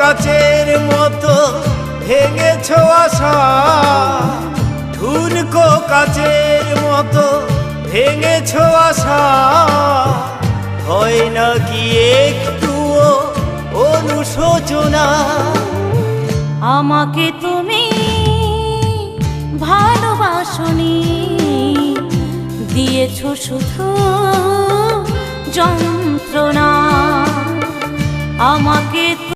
কাচের মতো ভেঙেছ আশা, ঠুনকো কাচের মতো ভেঙেছ আশা। হয় না কি একটুও অনুশোচনা? আমাকে তুমি ভালোবাসনি, দিয়েছ শুধু যন্ত্রণা। আমাকে